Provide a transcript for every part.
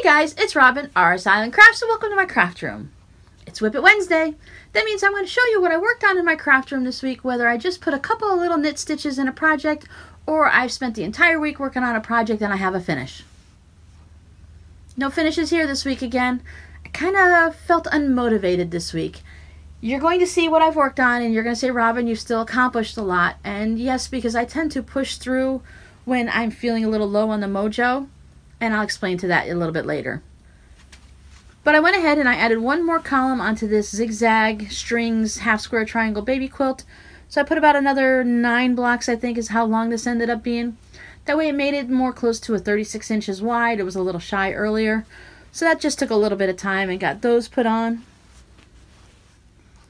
guys, it's Robin, RsIslandCrafts, and welcome to my craft room. It's WiP It Wednesday. That means I'm going to show you what I worked on in my craft room this week, whether I just put a couple of little knit stitches in a project, or I've spent the entire week working on a project and I have a finish. No finishes here this week again. I kind of felt unmotivated this week. You're going to see what I've worked on and you're going to say, Robin, you've still accomplished a lot. And yes, because I tend to push through when I'm feeling a little low on the mojo. And I'll explain to that a little bit later. But I went ahead and I added one more column onto this zigzag strings half square triangle baby quilt. So I put about another 9 blocks, I think is how long this ended up being. That way it made it more close to a 36 inches wide. It was a little shy earlier. So that just took a little bit of time and got those put on.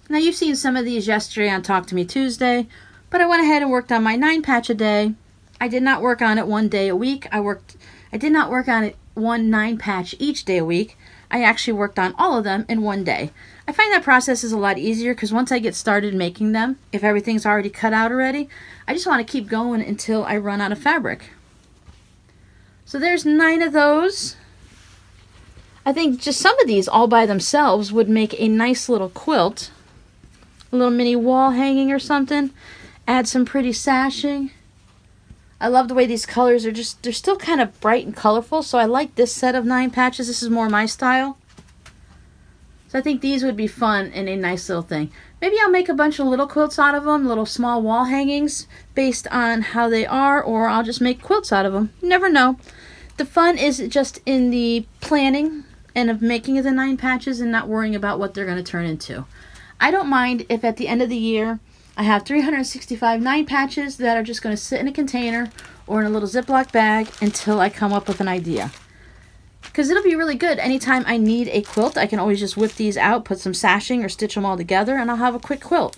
Now you've seen some of these yesterday on Talk to Me Tuesday, but I went ahead and worked on my 9 patch a day. I did not work on it one day a week. I did not work on it one 9 patch each day a week. I actually worked on all of them in one day. I find that process is a lot easier because once I get started making them, if everything's already cut out already, I just want to keep going until I run out of fabric. So there's 9 of those. I think just some of these all by themselves would make a nice little quilt. A little mini wall hanging or something. Add some pretty sashing. I love the way these colors are they're still kind of bright and colorful, so I like this set of 9 patches. This is more my style. So I think these would be fun and a nice little thing. Maybe I'll make a bunch of little quilts out of them, little small wall hangings based on how they are, or I'll just make quilts out of them. You never know. The fun is just in the planning and of making of the 9 patches and not worrying about what they're going to turn into. I don't mind if at the end of the year I have 365 9 patches that are just going to sit in a container or in a little Ziploc bag until I come up with an idea. Because it'll be really good. Anytime I need a quilt, I can always just whip these out, put some sashing or stitch them all together, and I'll have a quick quilt.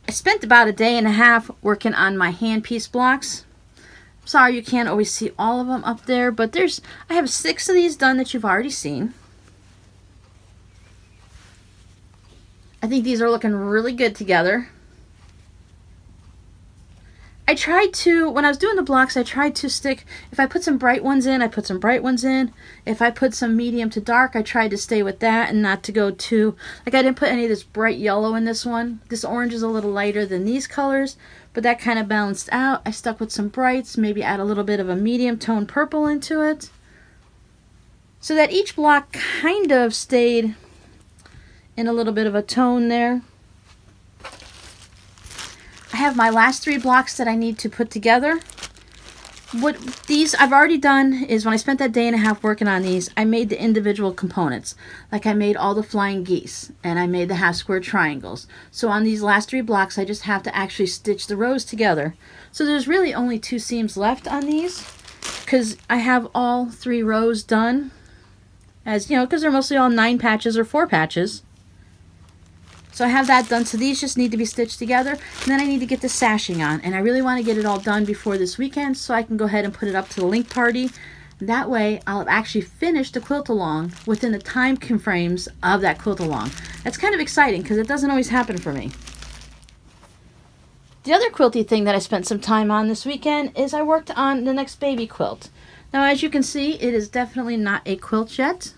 I spent about a day and a half working on my hand piece blocks. Sorry you can't always see all of them up there, but I have 6 of these done that you've already seen. I think these are looking really good together. I tried to, when I was doing the blocks, I tried to stick, if I put some bright ones in, I put some bright ones in. If I put some medium to dark, I tried to stay with that and not to go too, like I didn't put any of this bright yellow in this one. This orange is a little lighter than these colors, but that kind of balanced out. I stuck with some brights, maybe add a little bit of a medium tone purple into it. So that each block kind of stayed in a little bit of a tone there. I have my last 3 blocks that I need to put together. What these I've already done is when I spent that day and a half working on these, I made the individual components. Like I made all the flying geese and I made the half square triangles. So on these last 3 blocks I just have to actually stitch the rows together. So there's really only 2 seams left on these because I have all 3 rows done. As you know, because they're mostly all 9 patches or 4 patches. So I have that done, so these just need to be stitched together, and then I need to get the sashing on, and I really want to get it all done before this weekend so I can go ahead and put it up to the link party. That way I'll have actually finished the quilt along within the time frames of that quilt along. That's kind of exciting because it doesn't always happen for me. The other quilty thing that I spent some time on this weekend is I worked on the next baby quilt. Now as you can see, it is definitely not a quilt yet.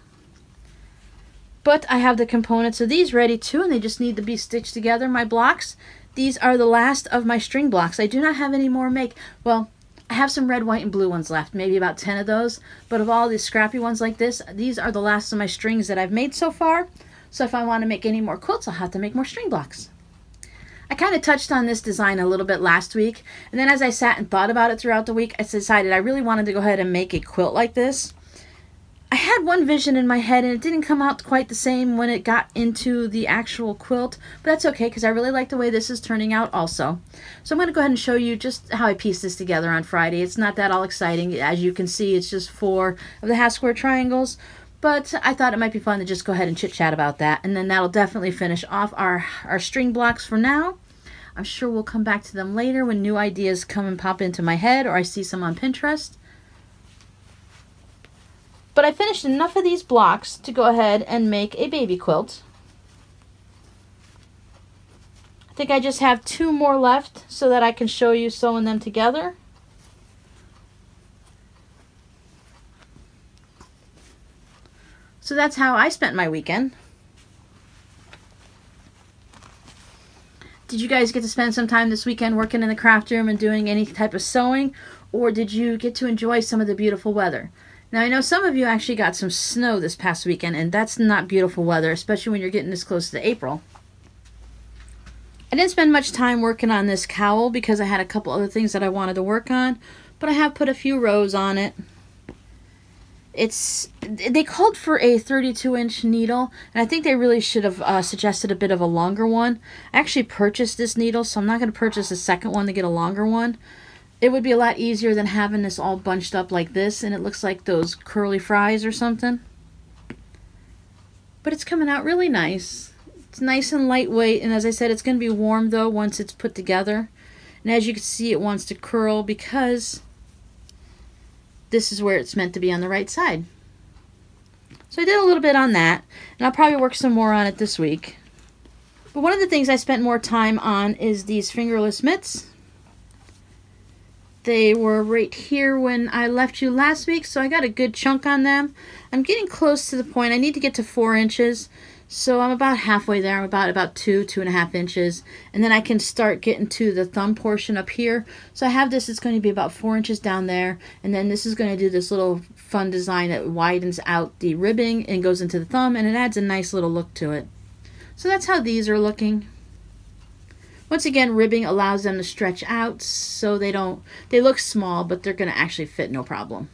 But I have the components of these ready too, and they just need to be stitched together, my blocks. These are the last of my string blocks. I do not have any more well, I have some red, white, and blue ones left, maybe about 10 of those. But of all these scrappy ones like this, these are the last of my strings that I've made so far. So if I want to make any more quilts, I'll have to make more string blocks. I kind of touched on this design a little bit last week, and then as I sat and thought about it throughout the week, I decided I really wanted to go ahead and make a quilt like this. I had one vision in my head and it didn't come out quite the same when it got into the actual quilt, but that's okay because I really like the way this is turning out also. So I'm going to go ahead and show you just how I pieced this together on Friday. It's not that all exciting. As you can see, it's just 4 of the half square triangles, but I thought it might be fun to just go ahead and chit chat about that, and then that'll definitely finish off our string blocks for now. I'm sure we'll come back to them later when new ideas come and pop into my head or I see some on Pinterest. But I finished enough of these blocks to go ahead and make a baby quilt. I think I just have 2 more left so that I can show you sewing them together. So that's how I spent my weekend. Did you guys get to spend some time this weekend working in the craft room and doing any type of sewing? Or did you get to enjoy some of the beautiful weather? Now, I know some of you actually got some snow this past weekend, and that's not beautiful weather, especially when you're getting this close to April. I didn't spend much time working on this cowl because I had a couple other things that I wanted to work on, but I have put a few rows on it. They called for a 32-inch needle, and I think they really should have suggested a bit of a longer one. I actually purchased this needle, so I'm not going to purchase a second one to get a longer one. It would be a lot easier than having this all bunched up like this, and it looks like those curly fries or something. But it's coming out really nice. It's nice and lightweight, and as I said, it's going to be warm though once it's put together. And as you can see, it wants to curl because this is where it's meant to be on the right side. So I did a little bit on that, and I'll probably work some more on it this week. But one of the things I spent more time on is these fingerless mitts. They were right here when I left you last week, so I got a good chunk on them. I'm getting close to the point. I need to get to 4 inches, so I'm about halfway there. I'm about 2.5 inches, and then I can start getting to the thumb portion up here. So I have this, it's going to be about 4 inches down there, and then this is going to do this little fun design that widens out the ribbing and goes into the thumb, and it adds a nice little look to it. So that's how these are looking. Once again, ribbing allows them to stretch out so they look small, but they're going to actually fit no problem.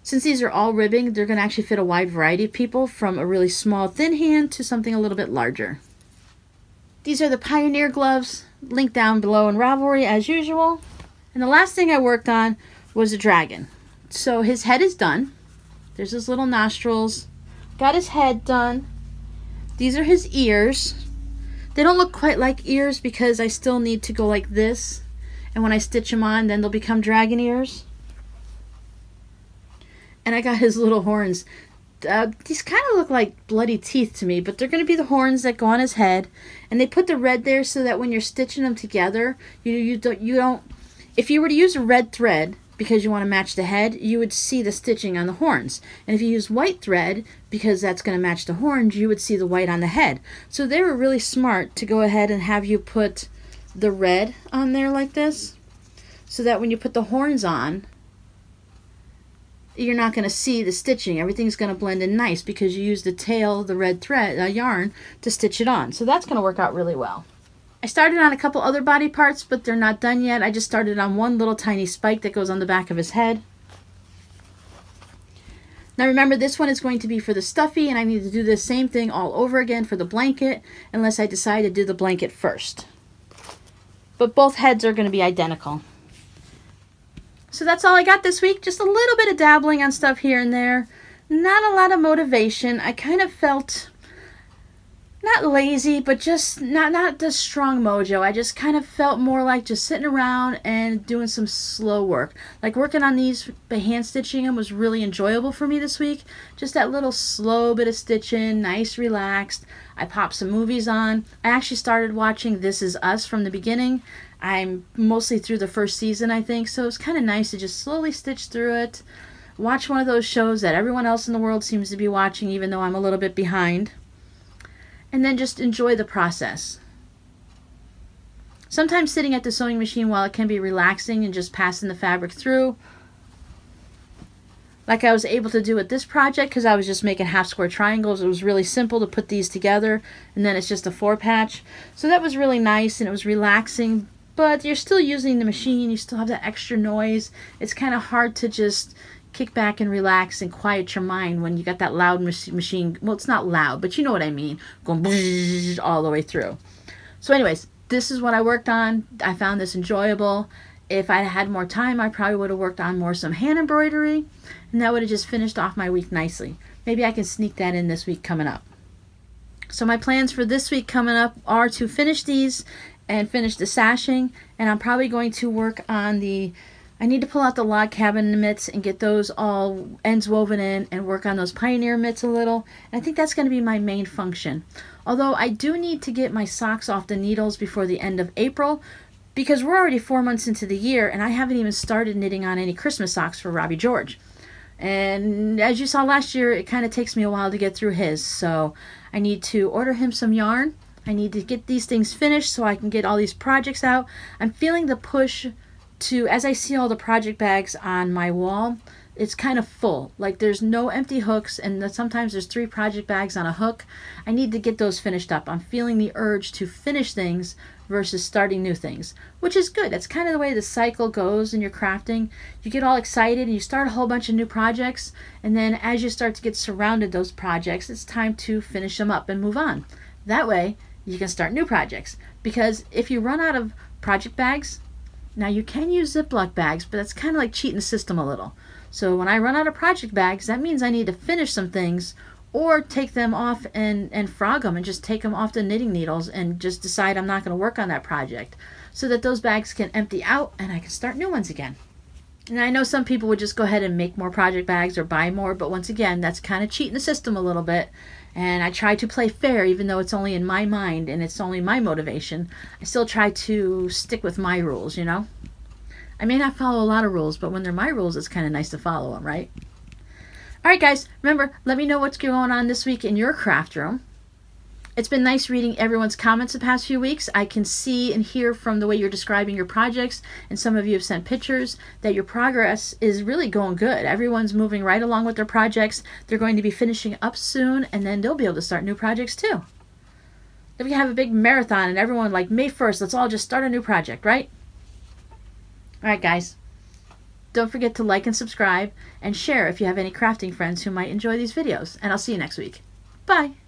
Since these are all ribbing, they're going to actually fit a wide variety of people, from a really small thin hand to something a little bit larger. These are the Pioneer gloves, linked down below in Ravelry as usual. And the last thing I worked on was a dragon. So his head is done. There's his little nostrils. Got his head done. These are his ears. They don't look quite like ears because I still need to go like this. And when I stitch them on, then they'll become dragon ears. And I got his little horns. These kind of look like bloody teeth to me, but they're going to be the horns that go on his head. And they put the red there so that when you're stitching them together, you don't. If you were to use a red thread because you want to match the head, you would see the stitching on the horns. And if you use white thread, because that's going to match the horns, you would see the white on the head. So they were really smart to go ahead and have you put the red on there like this, so that when you put the horns on, you're not going to see the stitching. Everything's going to blend in nice because you use the tail, the red thread, yarn, to stitch it on. So that's going to work out really well. I started on a couple other body parts, but they're not done yet. I just started on one little tiny spike that goes on the back of his head. Now remember, this one is going to be for the stuffy, and I need to do the same thing all over again for the blanket, unless I decide to do the blanket first. But both heads are going to be identical. So that's all I got this week. Just a little bit of dabbling on stuff here and there. Not a lot of motivation. I kind of felt not lazy, but just not the strong mojo. I just kind of felt more like just sitting around and doing some slow work. Like working on these, by hand stitching them, was really enjoyable for me this week. Just that little slow bit of stitching, nice, relaxed. I popped some movies on. I actually started watching This Is Us from the beginning. I'm mostly through the first season, I think, so it's kind of nice to just slowly stitch through it. Watch one of those shows that everyone else in the world seems to be watching, even though I'm a little bit behind. And then just enjoy the process. Sometimes sitting at the sewing machine, while it can be relaxing and just passing the fabric through, like I was able to do with this project because I was just making half square triangles. It was really simple to put these together, and then it's just a 4-patch. So that was really nice, and it was relaxing, but you're still using the machine. You still have that extra noise. It's kind of hard to just kick back and relax and quiet your mind when you got that loud machine. Well, it's not loud, but you know what I mean, going all the way through. So anyways, this is what I worked on. I found this enjoyable. If I had more time, I probably would have worked on some hand embroidery, and that would have just finished off my week nicely. Maybe I can sneak that in this week coming up. So my plans for this week coming up are to finish these and finish the sashing, and I'm probably going to work on I need to pull out the log cabin mitts and get those all ends woven in and work on those Pioneer mitts a little. And I think that's going to be my main function. Although I do need to get my socks off the needles before the end of April, because we're already 4 months into the year and I haven't even started knitting on any Christmas socks for Robbie George. And as you saw last year, it kind of takes me a while to get through his. So I need to order him some yarn. I need to get these things finished so I can get all these projects out. I'm feeling the push to, as I see all the project bags on my wall, it's kind of full. Like there's no empty hooks, and sometimes there's 3 project bags on a hook. I need to get those finished up. I'm feeling the urge to finish things versus starting new things, which is good. That's kind of the way the cycle goes in your crafting. You get all excited and you start a whole bunch of new projects, and then as you start to get surrounded those projects, it's time to finish them up and move on. That way you can start new projects, because if you run out of project bags, now you can use Ziploc bags, but that's kind of like cheating the system a little. So when I run out of project bags, that means I need to finish some things or take them off and frog them and just take them off the knitting needles and just decide I'm not going to work on that project, so that those bags can empty out and I can start new ones again. And I know some people would just go ahead and make more project bags or buy more, but once again, that's kind of cheating the system a little bit. And I try to play fair, even though it's only in my mind and it's only my motivation. I still try to stick with my rules, you know? I may not follow a lot of rules, but when they're my rules, it's kind of nice to follow them, right? Alright guys, remember, let me know what's going on this week in your craft room. It's been nice reading everyone's comments the past few weeks. I can see and hear from the way you're describing your projects, and some of you have sent pictures, that your progress is really going good. Everyone's moving right along with their projects. They're going to be finishing up soon, and then they'll be able to start new projects too. Then we have a big marathon, and everyone, like May 1st, let's all just start a new project, right? Alright guys, don't forget to like and subscribe, and share if you have any crafting friends who might enjoy these videos, and I'll see you next week. Bye!